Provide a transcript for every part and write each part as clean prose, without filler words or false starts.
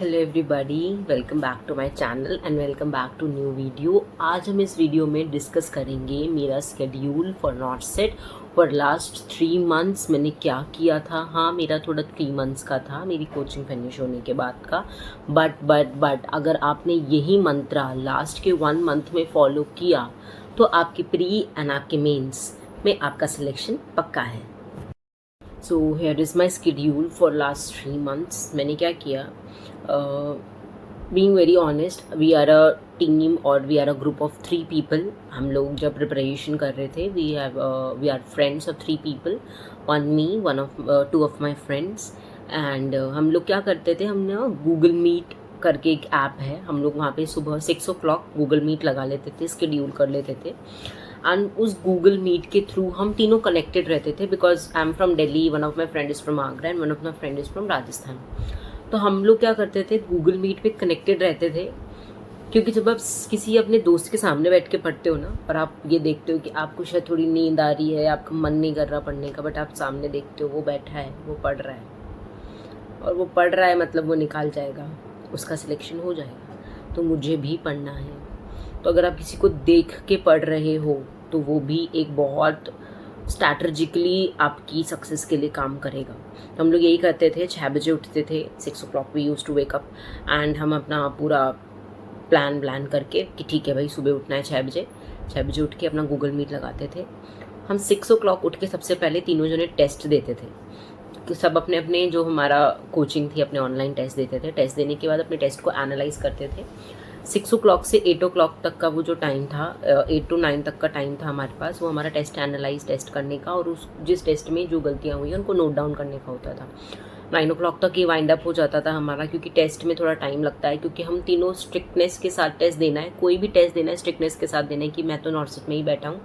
Hello everybody, welcome back to my channel and welcome back to new video. आज हम इस video में discuss करेंगे मेरा schedule for not set for last 3 months. मैंने क्या किया था। हाँ, मेरा थोड़ा 3 मंथ्स का था मेरी कोचिंग फिनिश होने के बाद का। बट अगर आपने यही मंत्रा लास्ट के 1 मंथ में फॉलो किया तो आपके प्री एंड आपके मेंस में आपका सिलेक्शन पक्का है। So here is my schedule for last 3 months. मैंने क्या किया, being very honest, we are a team और we are a group of 3 people. हम लोग जब प्रिपरेशन कर रहे थे, we are friends of 3 people, one me, two of my friends. And हम लोग क्या करते थे, हमने गूगल मीट करके एक ऐप है, हम लोग वहाँ पे सुबह 6 o'clock गूगल मीट लगा लेते थे, स्केड्यूल कर लेते थे। एंड उस गूगल मीट के थ्रू हम तीनों कनेक्टेड रहते थे, because I am from Delhi, one of my friend is from Agra and one of my friend is from Rajasthan. तो हम लोग क्या करते थे, गूगल मीट पे कनेक्टेड रहते थे, क्योंकि जब आप किसी अपने दोस्त के सामने बैठ के पढ़ते हो ना, और आप ये देखते हो कि आपको शायद थोड़ी नींद आ रही है, आपका मन नहीं कर रहा पढ़ने का, बट आप सामने देखते हो वो बैठा है, वो पढ़ रहा है, और वो पढ़ रहा है मतलब वो निकाल जाएगा, उसका सिलेक्शन हो जाएगा। तो मुझे भी पढ़ना है। तो अगर आप किसी को देख के पढ़ रहे हो तो वो भी एक बहुत स्ट्रैटेजिकली आपकी सक्सेस के लिए काम करेगा। तो हम लोग यही करते थे, 6 बजे उठते थे, 6 o'clock we use to wake up and हम अपना पूरा प्लान करके कि ठीक है भाई सुबह उठना है 6 बजे उठ के अपना गूगल मीट लगाते थे। हम 6 o'clock उठ के सबसे पहले तीनों जने टेस्ट देते थे कि सब अपने अपने, जो हमारा कोचिंग थी, अपने ऑनलाइन टेस्ट देते थे। टेस्ट देने के बाद अपने टेस्ट को एनालाइज करते थे। 6 o'clock से 8 o'clock तक का वो जो टाइम था, 8 to 9 तक का टाइम था हमारे पास, वो हमारा टेस्ट करने का, और उस जिस टेस्ट में जो गलतियाँ हुई हैं उनको नोट डाउन करने का होता था। 9 o'clock तक ये वाइंड अप हो जाता था हमारा, क्योंकि टेस्ट में थोड़ा टाइम लगता है, क्योंकि हम तीनों स्ट्रिक्टनेस के साथ टेस्ट देना है। कोई भी टेस्ट देना है स्ट्रिक्टनेस के साथ देना है कि मैं तो नॉट सेट में ही बैठा हूँ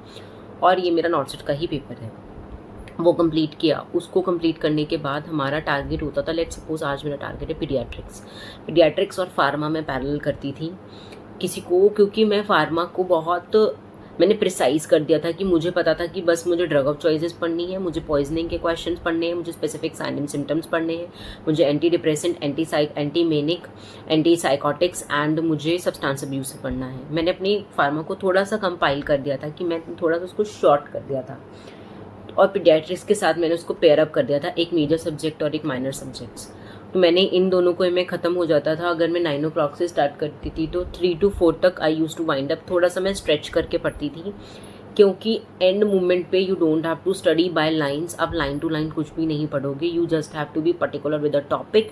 और ये मेरा नॉट सेट का ही पेपर है। वो कंप्लीट किया। उसको कंप्लीट करने के बाद हमारा टारगेट होता था, लेट्स सपोज आज मेरा टारगेट है पीडियाट्रिक्स और फार्मा में पैरेलल करती थी किसी को, क्योंकि मैं फार्मा को बहुत मैंने प्रिसाइज कर दिया था कि मुझे पता था कि बस मुझे ड्रग ऑफ चॉइसेस पढ़नी है, मुझे पॉइजनिंग के क्वेश्चंस पढ़ने हैं, मुझे स्पेसिफिक साइन एंड सिम्टम्स पढ़ने हैं, मुझे anti depressant, anti manic, anti psychotics and मुझे सब्सटेंस अब्यूज से पढ़ना है। मैंने अपनी फार्मा को थोड़ा सा कंपाइल कर दिया था, कि मैं थोड़ा सा उसको शॉर्ट कर दिया था, और पीडियाट्रिक्स के साथ मैंने उसको पेयर अप कर दिया था, एक मेजर सब्जेक्ट और एक माइनर सब्जेक्ट्स। तो मैंने इन दोनों को में ख़त्म हो जाता था। अगर मैं 9 o'clock से स्टार्ट करती थी तो 3 to 4 तक I use to wind up. थोड़ा सा मैं स्ट्रेच करके पढ़ती थी, क्योंकि एंड मोमेंट पे you don't have to study by lines. आप लाइन टू लाइन कुछ भी नहीं पढ़ोगे, you just have to be particular with the topic,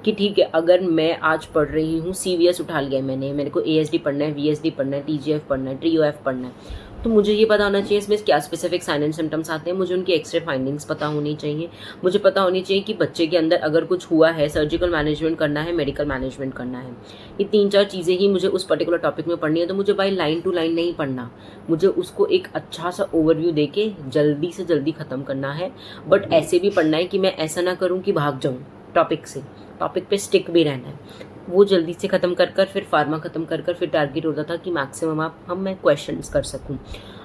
कि ठीक है अगर मैं आज पढ़ रही हूँ, CVS उठा लिया मैंने, मेरे को ASD पढ़ना है, VSD पढ़ना है, TGF पढ़ना है, TOF पढ़ना है, तो मुझे ये पता होना चाहिए इसमें क्या स्पेसिफिक साइन एंड सिम्टम्स आते हैं, मुझे उनकी एक्सरे फाइंडिंग्स पता होनी चाहिए, मुझे पता होनी चाहिए कि बच्चे के अंदर अगर कुछ हुआ है, सर्जिकल मैनेजमेंट करना है, मेडिकल मैनेजमेंट करना है। ये 3-4 चीज़ें ही मुझे उस पर्टिकुलर टॉपिक में पढ़नी है। तो मुझे बाई लाइन टू लाइन नहीं पढ़ना, मुझे उसको एक अच्छा सा ओवरव्यू दे के जल्दी से जल्दी ख़त्म करना है। बट ऐसे भी पढ़ना है कि मैं ऐसा ना करूँ कि भाग जाऊँ टॉपिक से, टॉपिक पे स्टिक भी रहना है। वो जल्दी से ख़त्म कर फिर फार्मा ख़त्म कर फिर टारगेट होता था कि मैक्सिमम मैं क्वेश्चंस कर सकूँ।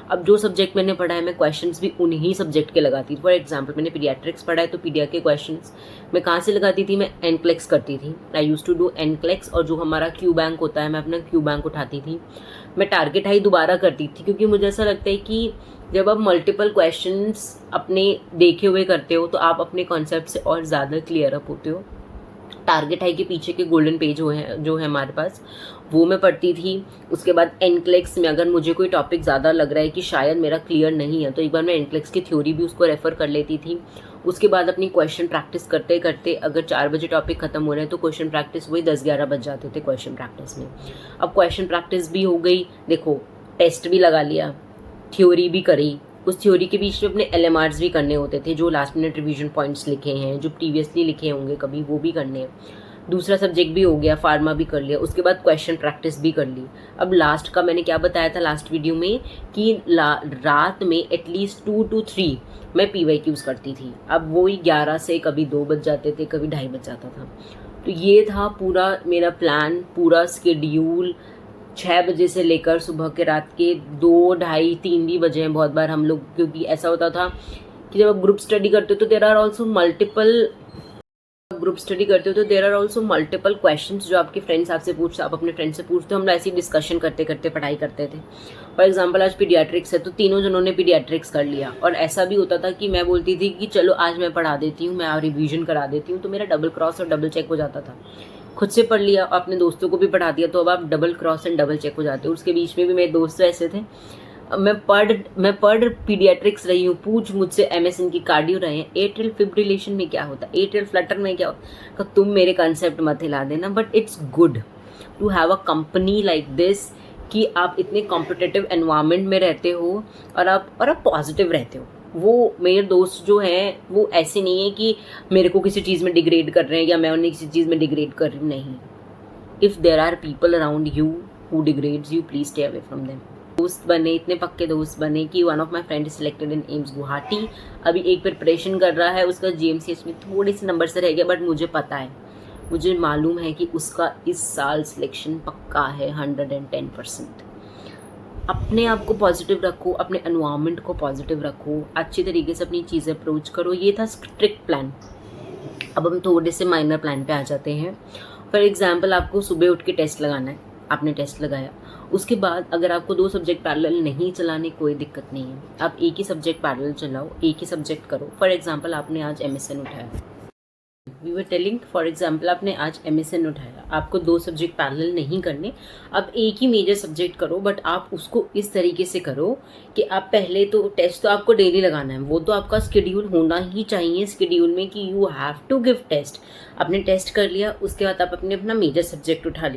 अब जो सब्जेक्ट मैंने पढ़ा है, मैं क्वेश्चंस भी उन्हीं सब्जेक्ट के लगाती थी। फॉर एग्जांपल मैंने पीडियाट्रिक्स पढ़ा है तो पीडिया के क्वेश्चंस मैं कहाँ से लगाती थी, मैं एनक्लेक्स करती थी। आई यूज़ टू डू एनक्लेक्स, और जो हमारा क्यू बैंक होता है, मैं अपना क्यू बैंक उठाती थी। मैं टारगेट हाई दोबारा करती थी, क्योंकि मुझे ऐसा लगता है कि जब आप मल्टीपल क्वेश्चंस अपने देखे हुए करते हो तो आप अपने कॉन्सेप्ट से और ज़्यादा क्लियर अप होते हो। टारगेट हाई के पीछे के गोल्डन पेज जो है हमारे पास, वो मैं पढ़ती थी। उसके बाद एनक्लेक्स में अगर मुझे कोई टॉपिक ज़्यादा लग रहा है कि शायद मेरा क्लियर नहीं है, तो एक बार मैं एनक्लेक्स की थ्योरी भी उसको रेफ़र कर लेती थी। उसके बाद अपनी क्वेश्चन प्रैक्टिस करते करते, अगर 4 बजे टॉपिक खत्म हो रहे हैं तो क्वेश्चन प्रैक्टिस वही 10-11 बज जाते थे क्वेश्चन प्रैक्टिस में। अब क्वेश्चन प्रैक्टिस भी हो गई, देखो टेस्ट भी लगा लिया, थ्योरी भी करी, उस थ्योरी के बीच में अपने LMRs भी करने होते थे, जो लास्ट मिनट रिवीजन पॉइंट्स लिखे हैं, जो प्रीवियसली लिखे होंगे कभी, वो भी करने हैं। दूसरा सब्जेक्ट भी हो गया, फार्मा भी कर लिया, उसके बाद क्वेश्चन प्रैक्टिस भी कर ली। अब लास्ट का मैंने क्या बताया था लास्ट वीडियो में, कि रात में एटलीस्ट 2 to 3 मैं PYQs करती थी। अब वो ही 11 से कभी 2 बज जाते थे, कभी 2:30 बज जाता था। तो ये था पूरा मेरा प्लान, पूरा स्केड्यूल। 6 बजे से लेकर सुबह के रात के 2, 2:30, 3 भी बजे हैं बहुत बार हम लोग, क्योंकि ऐसा होता था कि जब आप ग्रुप स्टडी करते हो तो there are also multiple group study करते हो तो there are also multiple questions जो आपके फ्रेंड्स आपसे पूछते, आप अपने फ्रेंड से पूछते हो। हम लोग ऐसी डिस्कशन करते करते पढ़ाई करते थे। फॉर एग्जांपल आज पीडियाट्रिक्स है तो तीनों जनों ने पीडियाट्रिक्स कर लिया, और ऐसा भी होता था कि मैं बोलती थी कि चलो आज मैं पढ़ा देती हूँ, मैं रिवीजन करा देती हूँ, तो मेरा डबल क्रॉस और डबल चेक हो जाता था। खुद से पढ़ लिया, अपने दोस्तों को भी पढ़ा दिया, तो अब आप double cross and double check हो जाते हो। उसके बीच में भी मेरे दोस्त ऐसे थे, मैं पढ़ पीडियाट्रिक्स रही हूँ, पूछ मुझसे MSN की कार्डियो रहे हैं, एट्रियल फिब्रिलेशन में क्या होता है, एट्रियल फ्लटर में क्या होता है, तुम मेरे कंसेप्ट मत हिला देना। But it's good to have a company like this कि आप इतने कॉम्पिटिटिव एनवायरनमेंट में रहते हो और आप पॉजिटिव रहते हो। वो मेरे दोस्त जो हैं वो ऐसे नहीं है कि मेरे को किसी चीज़ में डिग्रेड कर रहे हैं या मैं उन्हें किसी चीज़ में डिग्रेड कर रही हूँ, नहीं। If there are people around you who degrades you, please stay away from them. दोस्त बने, इतने पक्के दोस्त बने कि one of my friend is selected in AIIMS Guwahati. अभी एक प्रिपरेशन कर रहा है, उसका GMCH में थोड़े से नंबर से रह गया, बट मुझे पता है, मुझे मालूम है कि उसका इस साल सिलेक्शन पक्का है 110%। अपने आप को पॉजिटिव रखो, अपने एनवायरनमेंट को पॉजिटिव रखो, अच्छी तरीके से अपनी चीज़ें अप्रोच करो। ये था स्ट्रिक्ट प्लान। अब हम थोड़े से माइनर प्लान पे आ जाते हैं। फॉर एग्जाम्पल, आपको सुबह उठ के टेस्ट लगाना है, आपने टेस्ट लगाया, उसके बाद अगर आपको 2 सब्जेक्ट पैरेलल नहीं चलाने, कोई दिक्कत नहीं है, आप एक ही सब्जेक्ट पैरेलल चलाओ, एक ही सब्जेक्ट करो। फॉर एग्जाम्पल, आपने आज MSN उठाया, we were telling, for example आपने आज MSN उठाया, आपको 2 सब्जेक्ट पैरेलल नहीं करने, अब एक ही मेजर सब्जेक्ट करो, बट आप उसको इस तरीके से करो कि आप पहले तो टेस्ट तो आपको डेली लगाना है, वो तो आपका स्केड्यूल होना ही चाहिए स्केड्यूल में कि you have to give test. आपने टेस्ट कर लिया, उसके बाद आप अपना मेजर सब्जेक्ट उठा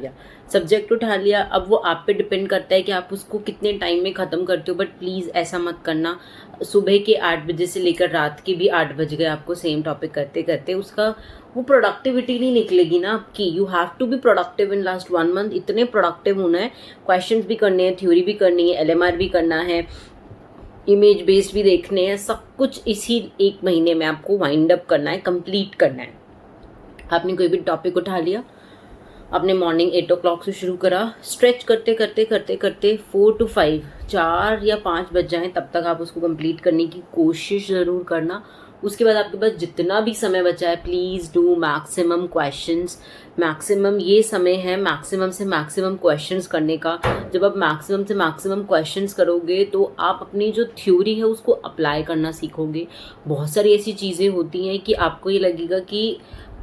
लिया। अब वो आप पे डिपेंड करता है कि आप उसको कितने टाइम में ख़त्म करते हो, बट प्लीज़ ऐसा मत करना सुबह के 8 बजे से लेकर रात के भी 8 बज गए आपको सेम टॉपिक करते करते, उसका वो प्रोडक्टिविटी नहीं निकलेगी ना आपकी। You have to be productive in last 1 month, इतने प्रोडक्टिव होना है, क्वेश्चंस भी करने हैं, थ्योरी भी करनी है, LMR भी करना है, इमेज बेस्ड भी देखने हैं, सब कुछ इसी 1 महीने में आपको वाइंड अप करना है, कंप्लीट करना है। आपने कोई भी टॉपिक उठा लिया, आपने मॉर्निंग 8 o'clock से शुरू करा, स्ट्रेच करते करते 4 to 5 4 या 5 बज जाएं, तब तक आप उसको कंप्लीट करने की कोशिश ज़रूर करना। उसके बाद आपके पास जितना भी समय बचा है, please do maximum questions. Maximum ये समय है मैक्सिमम से मैक्सिमम क्वेश्चंस करने का। जब आप मैक्सिमम से मैक्सिमम क्वेश्चंस करोगे तो आप अपनी जो थ्योरी है उसको अप्लाई करना सीखोगे। बहुत सारी ऐसी चीज़ें होती हैं कि आपको ये लगेगा कि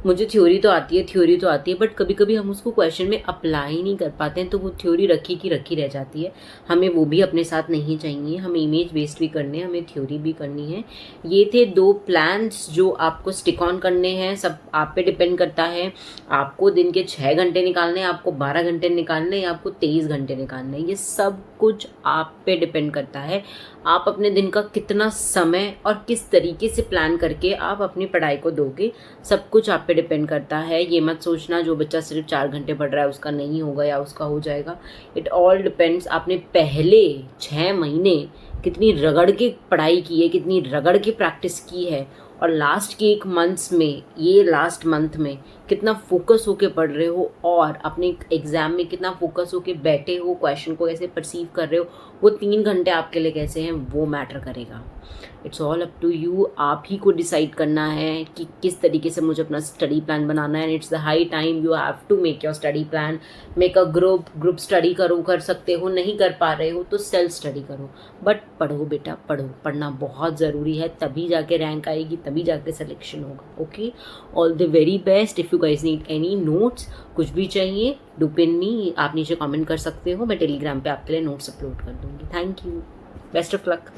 मुझे थ्योरी तो आती है, बट कभी कभी हम उसको क्वेश्चन में अप्लाई नहीं कर पाते हैं, तो वो थ्योरी रखी की रखी रह जाती है। हमें वो भी अपने साथ नहीं चाहिए, हमें इमेज बेस्ड भी करने हैं, हमें थ्योरी भी करनी है। ये थे 2 प्लान्स जो आपको स्टिक ऑन करने हैं, सब आप पे डिपेंड करता है। आपको दिन के 6 घंटे निकालने हैं, आपको 12 घंटे निकालने हैं, आपको 23 घंटे निकालने हैं, ये सब कुछ आप पे डिपेंड करता है। आप अपने दिन का कितना समय और किस तरीके से प्लान करके आप अपनी पढ़ाई को दोगे, सब कुछ आप पे डिपेंड करता है। ये मत सोचना जो बच्चा सिर्फ 4 घंटे पढ़ रहा है उसका नहीं होगा या उसका हो जाएगा। It all depends. आपने पहले 6 महीने कितनी रगड़ के पढ़ाई की है, कितनी रगड़ के प्रैक्टिस की है, और लास्ट के 1 मंथ्स में, ये लास्ट मंथ में कितना फोकस होके पढ़ रहे हो और अपने एग्जाम में कितना फोकस होके बैठे हो, क्वेश्चन को कैसे परसीव कर रहे हो, वो 3 घंटे आपके लिए कैसे हैं, वो मैटर करेगा। It's all up to you. आप ही को डिसाइड करना है कि किस तरीके से मुझे अपना स्टडी प्लान बनाना है। It's the high time you have to make your study plan. Make a group study करो, कर सकते हो, नहीं कर पा रहे हो तो सेल्फ स्टडी करो, बट पढ़ो बेटा, पढ़ो। पढ़ना बहुत ज़रूरी है, तभी जाके रैंक आएगी, तभी जाके सिलेक्शन होगा। Okay, all the very best. If you guys need any notes, कुछ भी चाहिए, डू पिन मी, आप नीचे कमेंट कर सकते हो, मैं टेलीग्राम पे आपके लिए नोट्स अपलोड कर दूँगी। Thank you, best of luck.